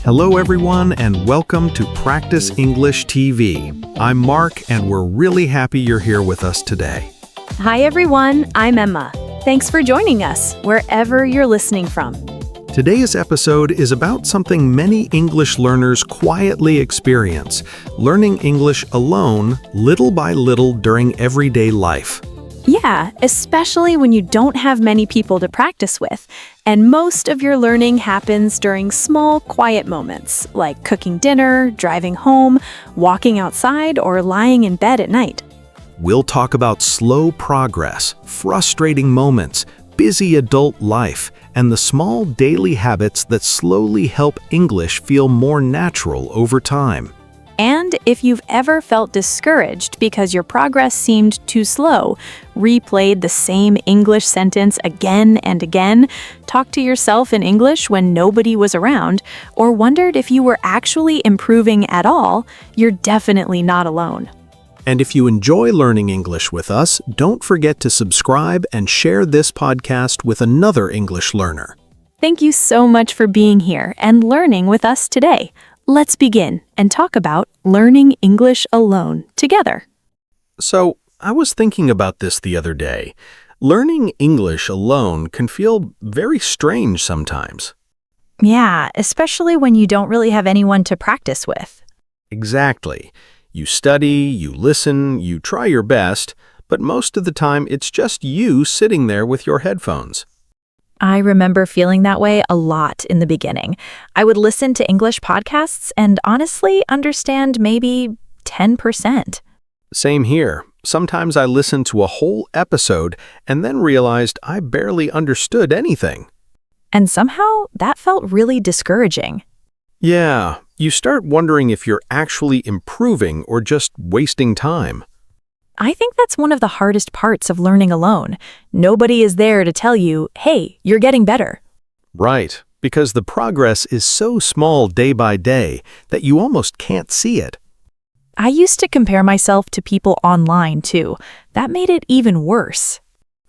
Hello everyone and welcome to Practice English TV. I'm Mark and we're really happy you're here with us today. Hi everyone, I'm Emma. Thanks for joining us, wherever you're listening from. Today's episode is about something many English learners quietly experience, learning English alone, little by little during everyday life. Yeah, especially when you don't have many people to practice with, and most of your learning happens during small, quiet moments, like cooking dinner, driving home, walking outside, or lying in bed at night. We'll talk about slow progress, frustrating moments, busy adult life, and the small daily habits that slowly help English feel more natural over time. And if you've ever felt discouraged because your progress seemed too slow, replayed the same English sentence again and again, talked to yourself in English when nobody was around, or wondered if you were actually improving at all, you're definitely not alone. And if you enjoy learning English with us, don't forget to subscribe and share this podcast with another English learner. Thank you so much for being here and learning with us today. Let's begin and talk about learning English alone together. So, I was thinking about this the other day. Learning English alone can feel very strange sometimes. Yeah, especially when you don't really have anyone to practice with. Exactly. You study, you listen, you try your best, but most of the time it's just you sitting there with your headphones. I remember feeling that way a lot in the beginning. I would listen to English podcasts and honestly understand maybe 10%. Same here. Sometimes I listened to a whole episode and then realized I barely understood anything. And somehow that felt really discouraging. Yeah, you start wondering if you're actually improving or just wasting time. I think that's one of the hardest parts of learning alone. Nobody is there to tell you, hey, you're getting better. Right, because the progress is so small day by day that you almost can't see it. I used to compare myself to people online too. That made it even worse.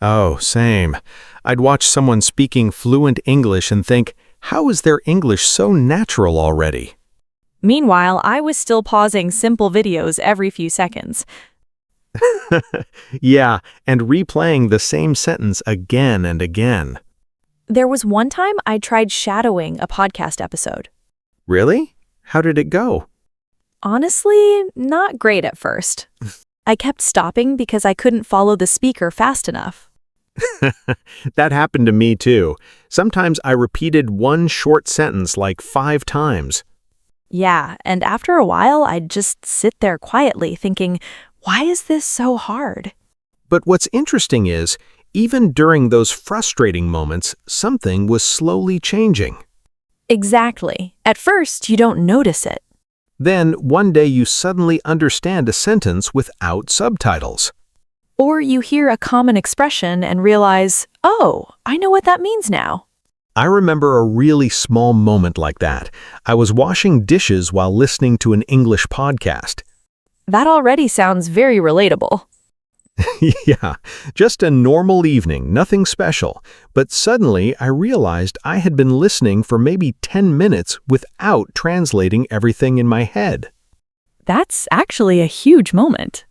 Oh, same. I'd watch someone speaking fluent English and think, how is their English so natural already? Meanwhile, I was still pausing simple videos every few seconds. Yeah, and replaying the same sentence again and again. There was one time I tried shadowing a podcast episode. Really? How did it go? Honestly, not great at first. I kept stopping because I couldn't follow the speaker fast enough. That happened to me too. Sometimes I repeated one short sentence like 5 times. Yeah, and after a while, I'd just sit there quietly thinking, why is this so hard? But what's interesting is, even during those frustrating moments, something was slowly changing. Exactly. At first, you don't notice it. Then, one day you suddenly understand a sentence without subtitles. Or you hear a common expression and realize, oh, I know what that means now. I remember a really small moment like that. I was washing dishes while listening to an English podcast. That already sounds very relatable. Yeah, just a normal evening, nothing special. But suddenly I realized I had been listening for maybe 10 minutes without translating everything in my head. That's actually a huge moment.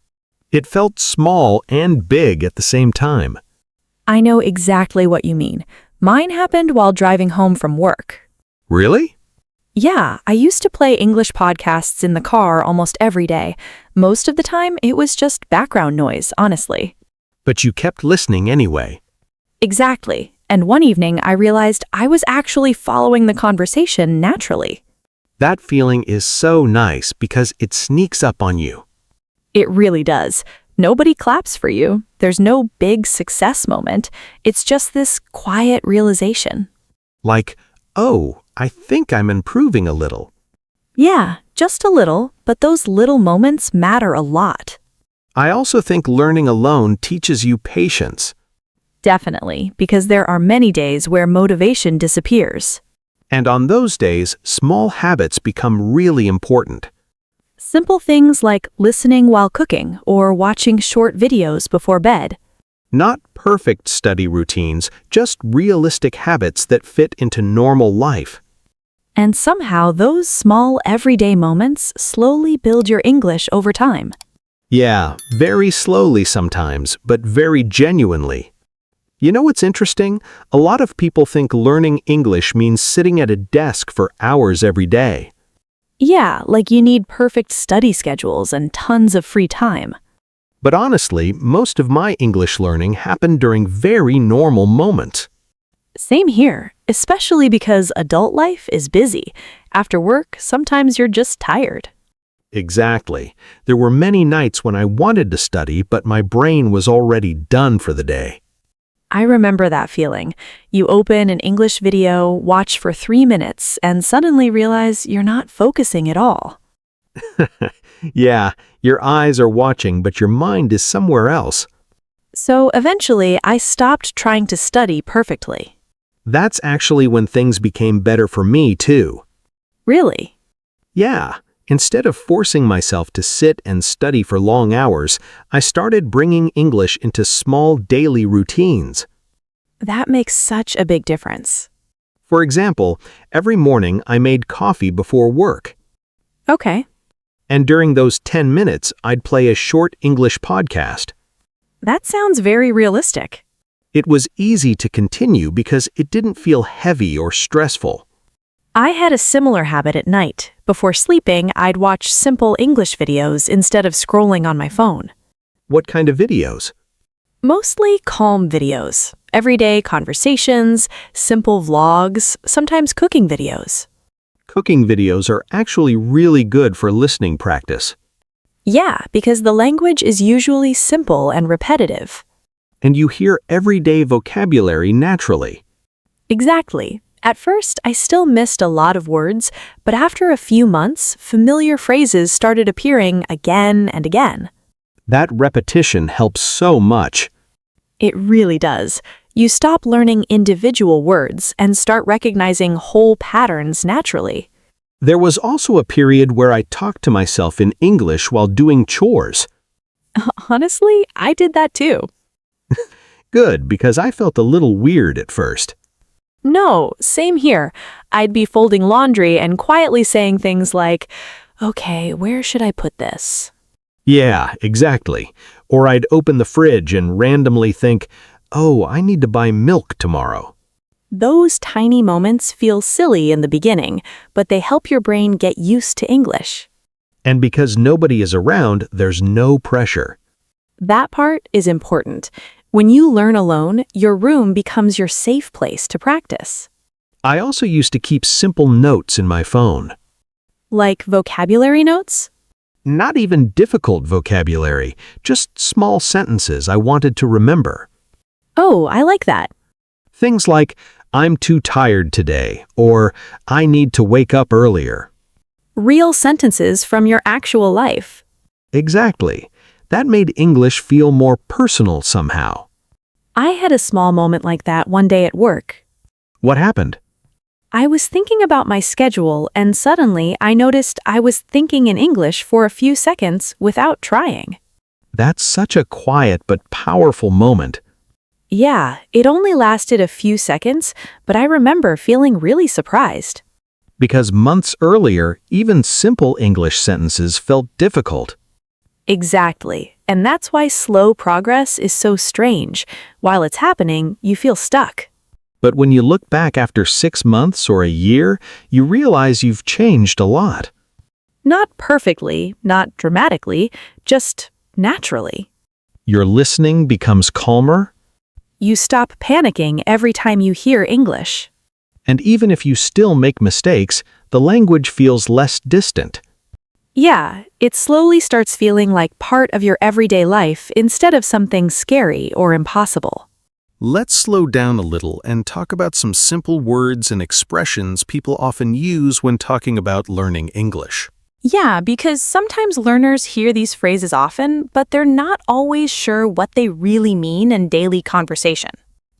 It felt small and big at the same time. I know exactly what you mean. Mine happened while driving home from work. Really? Yeah, I used to play English podcasts in the car almost every day. Most of the time, it was just background noise, honestly. But you kept listening anyway. Exactly. And one evening, I realized I was actually following the conversation naturally. That feeling is so nice because it sneaks up on you. It really does. Nobody claps for you. There's no big success moment. It's just this quiet realization. Like, oh, I think I'm improving a little. Yeah, just a little, but those little moments matter a lot. I also think learning alone teaches you patience. Definitely, because there are many days where motivation disappears. And on those days, small habits become really important. Simple things like listening while cooking or watching short videos before bed. Not perfect study routines, just realistic habits that fit into normal life. And somehow those small everyday moments slowly build your English over time. Yeah, very slowly sometimes, but very genuinely. You know what's interesting? A lot of people think learning English means sitting at a desk for hours every day. Yeah, like you need perfect study schedules and tons of free time. But honestly, most of my English learning happened during very normal moments. Same here, especially because adult life is busy. After work, sometimes you're just tired. Exactly. There were many nights when I wanted to study, but my brain was already done for the day. I remember that feeling. You open an English video, watch for 3 minutes, and suddenly realize you're not focusing at all. Yeah, your eyes are watching, but your mind is somewhere else. So eventually, I stopped trying to study perfectly. That's actually when things became better for me, too. Really? Yeah, instead of forcing myself to sit and study for long hours, I started bringing English into small daily routines. That makes such a big difference. For example, every morning I made coffee before work. Okay, And during those 10 minutes, I'd play a short English podcast. that sounds very realistic. It was easy to continue because it didn't feel heavy or stressful. I had a similar habit at night. Before sleeping, I'd watch simple English videos instead of scrolling on my phone. What kind of videos? Mostly calm videos, everyday conversations, simple vlogs, sometimes cooking videos. Cooking videos are actually really good for listening practice. Yeah, because the language is usually simple and repetitive. And you hear everyday vocabulary naturally. Exactly. At first, I still missed a lot of words, but after a few months, familiar phrases started appearing again and again. That repetition helps so much. It really does. You stop learning individual words and start recognizing whole patterns naturally. There was also a period where I talked to myself in English while doing chores. Honestly, I did that too. Good, because I felt a little weird at first. No, same here. I'd be folding laundry and quietly saying things like, okay, where should I put this? Yeah, exactly. Or I'd open the fridge and randomly think, oh, I need to buy milk tomorrow. Those tiny moments feel silly in the beginning, but they help your brain get used to English. And because nobody is around, there's no pressure. That part is important. When you learn alone, your room becomes your safe place to practice. I also used to keep simple notes in my phone. Like vocabulary notes? Not even difficult vocabulary, just small sentences I wanted to remember. Oh, I like that. Things like, I'm too tired today, or I need to wake up earlier. Real sentences from your actual life. Exactly. That made English feel more personal somehow. I had a small moment like that one day at work. What happened? I was thinking about my schedule, and suddenly I noticed I was thinking in English for a few seconds without trying. That's such a quiet but powerful moment. Yeah, it only lasted a few seconds, but I remember feeling really surprised. Because months earlier, even simple English sentences felt difficult. Exactly. And that's why slow progress is so strange. While it's happening, you feel stuck. But when you look back after 6 months or a year, you realize you've changed a lot. Not perfectly, not dramatically, just naturally. Your listening becomes calmer, You stop panicking every time you hear English. and even if you still make mistakes, the language feels less distant. Yeah, it slowly starts feeling like part of your everyday life instead of something scary or impossible. Let's slow down a little and talk about some simple words and expressions people often use when talking about learning English. Yeah, because sometimes learners hear these phrases often, but they're not always sure what they really mean in daily conversation.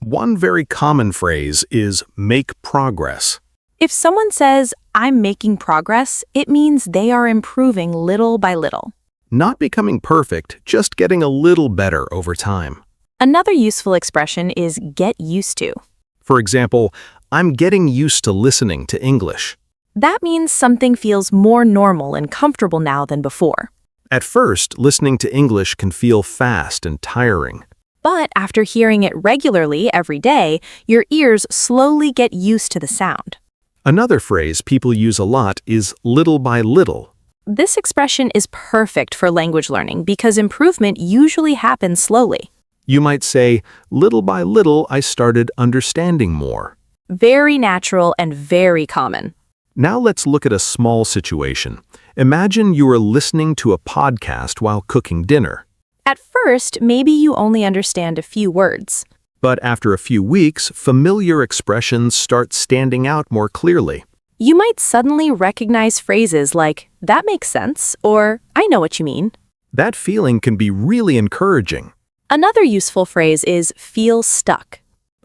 One very common phrase is make progress. If someone says, I'm making progress, it means they are improving little by little. Not becoming perfect, just getting a little better over time. Another useful expression is get used to. For example, I'm getting used to listening to English. That means something feels more normal and comfortable now than before. At first, listening to English can feel fast and tiring. But after hearing it regularly every day, your ears slowly get used to the sound. Another phrase people use a lot is little by little. This expression is perfect for language learning because improvement usually happens slowly. You might say, little by little, I started understanding more. Very natural and very common. Now let's look at a small situation. Imagine you are listening to a podcast while cooking dinner. At first, maybe you only understand a few words. But after a few weeks, familiar expressions start standing out more clearly. You might suddenly recognize phrases like, that makes sense, or I know what you mean. That feeling can be really encouraging. Another useful phrase is feel stuck.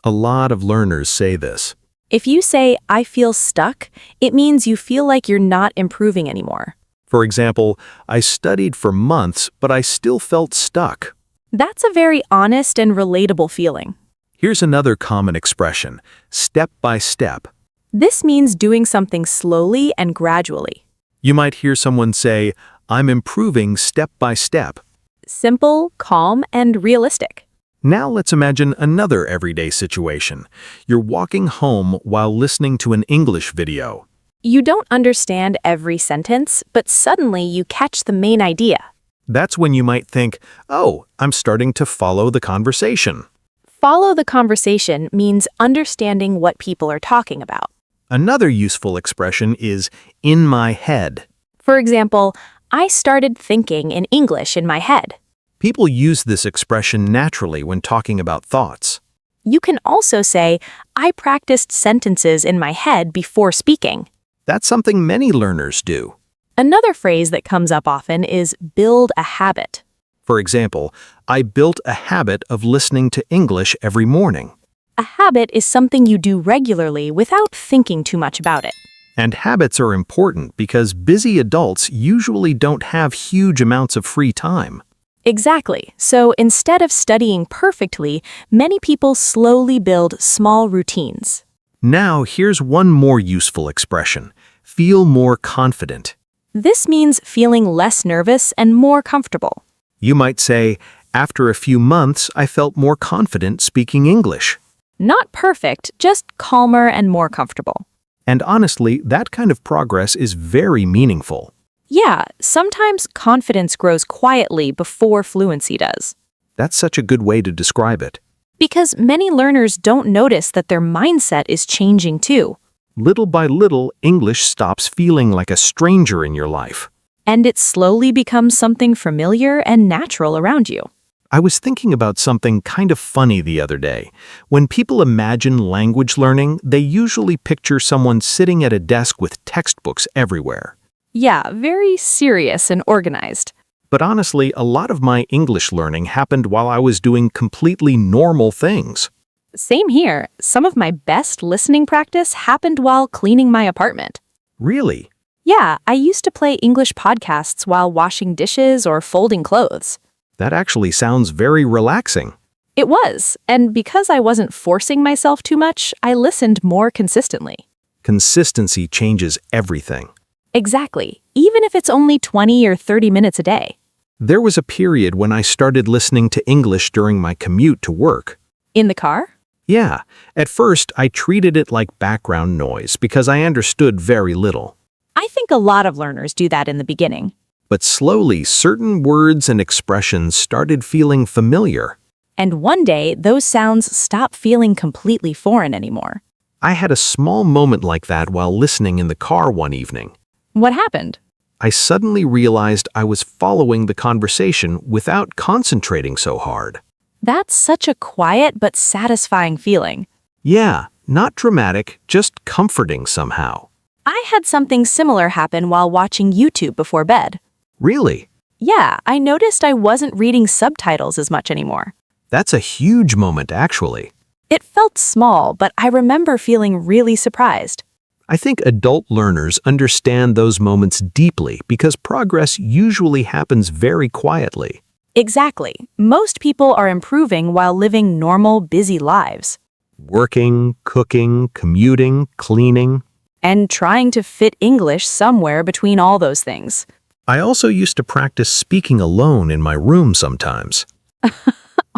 A lot of learners say this. If you say, I feel stuck, it means you feel like you're not improving anymore. For example, I studied for months, but I still felt stuck. That's a very honest and relatable feeling. Here's another common expression, step by step. This means doing something slowly and gradually. You might hear someone say, I'm improving step by step. Simple, calm, and realistic. Now let's imagine another everyday situation. You're walking home while listening to an English video. You don't understand every sentence, but suddenly you catch the main idea. That's when you might think, oh, I'm starting to follow the conversation. Follow the conversation means understanding what people are talking about. Another useful expression is in my head. For example, I started thinking in English in my head. People use this expression naturally when talking about thoughts. You can also say, I practiced sentences in my head before speaking. That's something many learners do. Another phrase that comes up often is build a habit. For example, I built a habit of listening to English every morning. A habit is something you do regularly without thinking too much about it. And habits are important because busy adults usually don't have huge amounts of free time. Exactly. So instead of studying perfectly, many people slowly build small routines. Now, here's one more useful expression. Feel more confident. This means feeling less nervous and more comfortable. You might say, after a few months, I felt more confident speaking English. Not perfect, just calmer and more comfortable. And honestly, that kind of progress is very meaningful. Yeah, sometimes confidence grows quietly before fluency does. That's such a good way to describe it. Because many learners don't notice that their mindset is changing too. Little by little, English stops feeling like a stranger in your life. And it slowly becomes something familiar and natural around you. I was thinking about something kind of funny the other day. When people imagine language learning, they usually picture someone sitting at a desk with textbooks everywhere. Yeah, very serious and organized. But honestly, a lot of my English learning happened while I was doing completely normal things. Same here. Some of my best listening practice happened while cleaning my apartment. Really? Yeah, I used to play English podcasts while washing dishes or folding clothes. That actually sounds very relaxing. It was, and because I wasn't forcing myself too much, I listened more consistently. Consistency changes everything. Exactly, even if it's only 20 or 30 minutes a day. There was a period when I started listening to English during my commute to work. In the car? Yeah, at first I treated it like background noise because I understood very little. I think a lot of learners do that in the beginning. But slowly, certain words and expressions started feeling familiar. And one day, those sounds stop feeling completely foreign anymore. I had a small moment like that while listening in the car one evening. What happened? I suddenly realized I was following the conversation without concentrating so hard. That's such a quiet but satisfying feeling. Yeah, not dramatic, just comforting somehow. I had something similar happen while watching YouTube before bed. Really? Yeah, I noticed I wasn't reading subtitles as much anymore. That's a huge moment, actually. It felt small, but I remember feeling really surprised. I think adult learners understand those moments deeply because progress usually happens very quietly. Exactly. Most people are improving while living normal, busy lives. Working, cooking, commuting, cleaning. and trying to fit English somewhere between all those things. I also used to practice speaking alone in my room sometimes.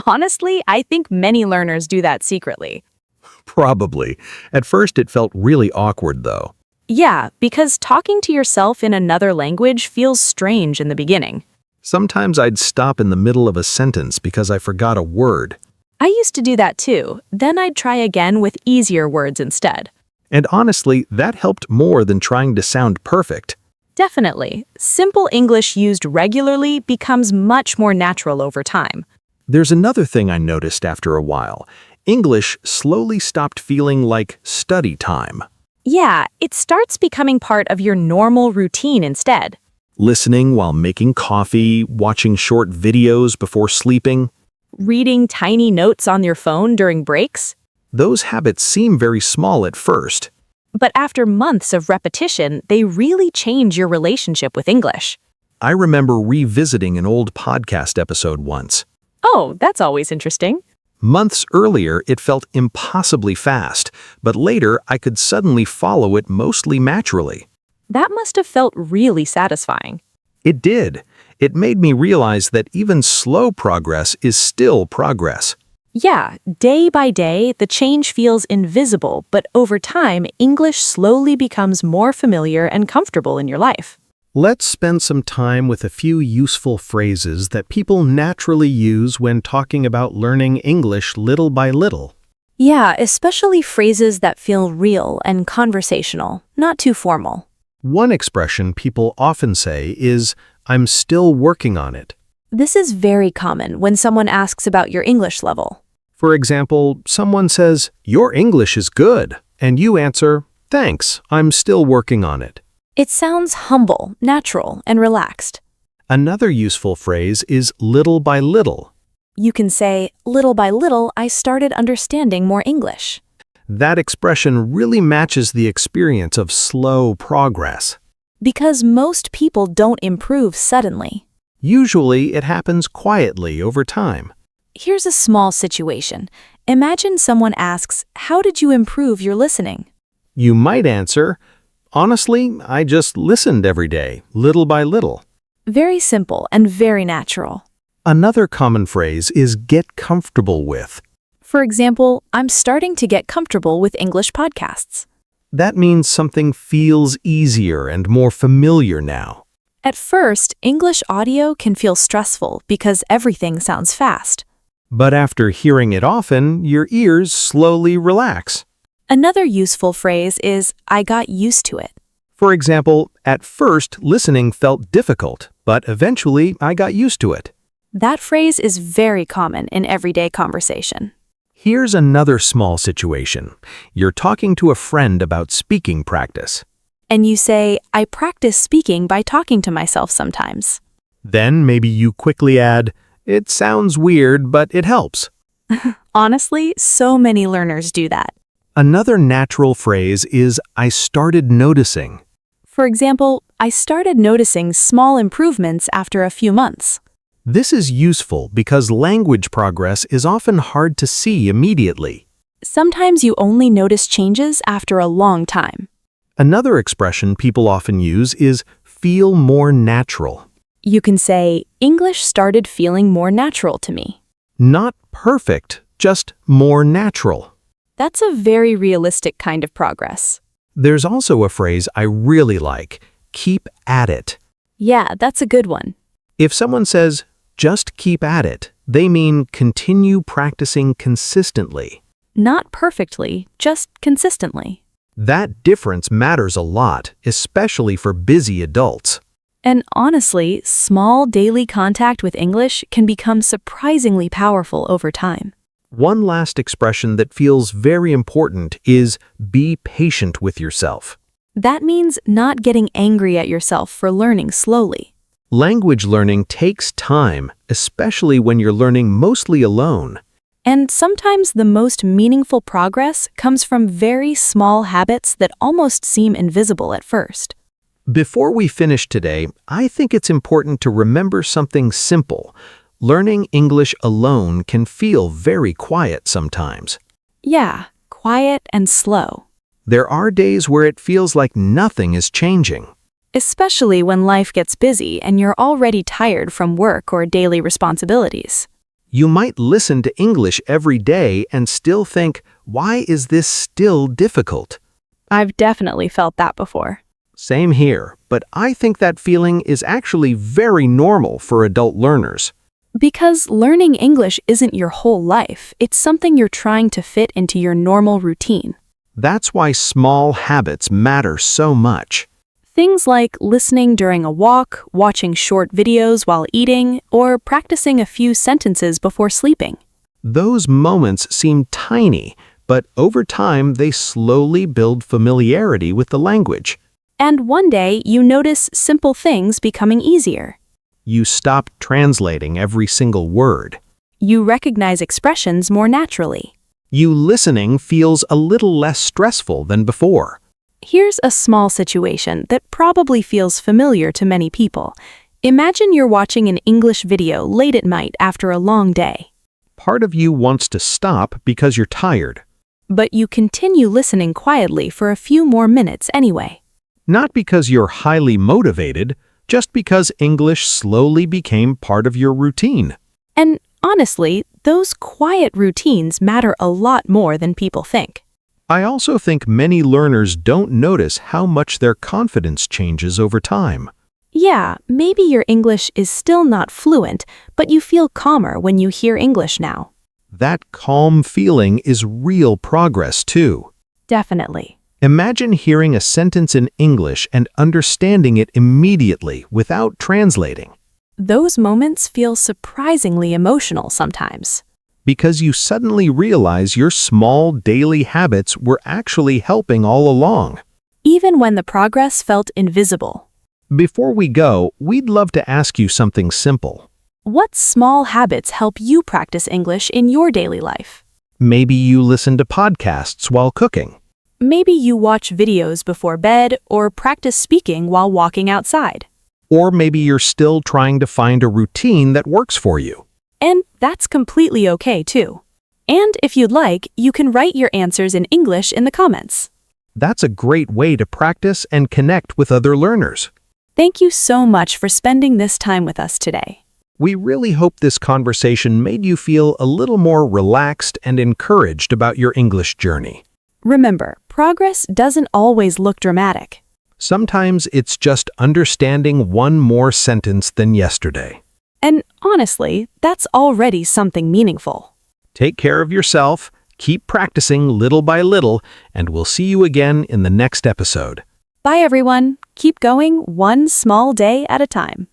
Honestly, I think many learners do that secretly. Probably. At first it felt really awkward though. Yeah, because talking to yourself in another language feels strange in the beginning. Sometimes I'd stop in the middle of a sentence because I forgot a word. I used to do that too. Then I'd try again with easier words instead. And honestly, that helped more than trying to sound perfect. Definitely. Simple English used regularly becomes much more natural over time. There's another thing I noticed after a while. English slowly stopped feeling like study time. Yeah, it starts becoming part of your normal routine instead. Listening while making coffee, watching short videos before sleeping. Reading tiny notes on your phone during breaks. Those habits seem very small at first. But after months of repetition, they really change your relationship with English. I remember revisiting an old podcast episode once. Oh, that's always interesting. Months earlier, it felt impossibly fast, but later I could suddenly follow it mostly naturally. That must have felt really satisfying. It did. It made me realize that even slow progress is still progress. Yeah, day by day, the change feels invisible, but over time, English slowly becomes more familiar and comfortable in your life. Let's spend some time with a few useful phrases that people naturally use when talking about learning English little by little. Yeah, especially phrases that feel real and conversational, not too formal. One expression people often say is, "I'm still working on it." This is very common when someone asks about your English level. For example, someone says, "Your English is good," and you answer, "Thanks, I'm still working on it." It sounds humble, natural, and relaxed. Another useful phrase is little by little. You can say, little by little, I started understanding more English. That expression really matches the experience of slow progress. Because most people don't improve suddenly. Usually, it happens quietly over time. Here's a small situation. Imagine someone asks, how did you improve your listening? You might answer, "Honestly, I just listened every day, little by little." Very simple and very natural. Another common phrase is get comfortable with. For example, I'm starting to get comfortable with English podcasts. That means something feels easier and more familiar now. At first, English audio can feel stressful because everything sounds fast. But after hearing it often, your ears slowly relax. Another useful phrase is, I got used to it. For example, at first, listening felt difficult, but eventually I got used to it. That phrase is very common in everyday conversation. Here's another small situation. You're talking to a friend about speaking practice. And you say, I practice speaking by talking to myself sometimes. Then maybe you quickly add, "It sounds weird, but it helps." Honestly, so many learners do that. Another natural phrase is, "I started noticing." For example, I started noticing small improvements after a few months. This is useful because language progress is often hard to see immediately. Sometimes you only notice changes after a long time. Another expression people often use is feel more natural. You can say, English started feeling more natural to me. Not perfect, just more natural. That's a very realistic kind of progress. There's also a phrase I really like, keep at it. Yeah, that's a good one. If someone says, just keep at it, they mean continue practicing consistently. Not perfectly, just consistently. That difference matters a lot, especially for busy adults. And honestly, small daily contact with English can become surprisingly powerful over time. One last expression that feels very important is be patient with yourself. That means not getting angry at yourself for learning slowly. Language learning takes time, especially when you're learning mostly alone. And sometimes the most meaningful progress comes from very small habits that almost seem invisible at first. Before we finish today, I think it's important to remember something simple. Learning English alone can feel very quiet sometimes. Yeah, quiet and slow. There are days where it feels like nothing is changing. Especially when life gets busy and you're already tired from work or daily responsibilities. You might listen to English every day and still think, why is this still difficult? I've definitely felt that before. Same here, but I think that feeling is actually very normal for adult learners. Because learning English isn't your whole life, it's something you're trying to fit into your normal routine. That's why small habits matter so much. Things like listening during a walk, watching short videos while eating, or practicing a few sentences before sleeping. Those moments seem tiny, but over time they slowly build familiarity with the language. And one day you notice simple things becoming easier. You stop translating every single word. You recognize expressions more naturally. You listening feels a little less stressful than before. Here's a small situation that probably feels familiar to many people. Imagine you're watching an English video late at night after a long day. Part of you wants to stop because you're tired. But you continue listening quietly for a few more minutes anyway. Not because you're highly motivated, just because English slowly became part of your routine. And honestly, those quiet routines matter a lot more than people think. I also think many learners don't notice how much their confidence changes over time. Yeah, maybe your English is still not fluent, but you feel calmer when you hear English now. That calm feeling is real progress too. Definitely. Imagine hearing a sentence in English and understanding it immediately without translating. Those moments feel surprisingly emotional sometimes. Because you suddenly realize your small daily habits were actually helping all along. Even when the progress felt invisible. Before we go, we'd love to ask you something simple. What small habits help you practice English in your daily life? Maybe you listen to podcasts while cooking. Maybe you watch videos before bed or practice speaking while walking outside. Or maybe you're still trying to find a routine that works for you. And that's completely okay too. And if you'd like, you can write your answers in English in the comments. That's a great way to practice and connect with other learners. Thank you so much for spending this time with us today. We really hope this conversation made you feel a little more relaxed and encouraged about your English journey. Remember, progress doesn't always look dramatic. Sometimes it's just understanding one more sentence than yesterday. And honestly, that's already something meaningful. Take care of yourself, keep practicing little by little, and we'll see you again in the next episode. Bye everyone. Keep going one small day at a time.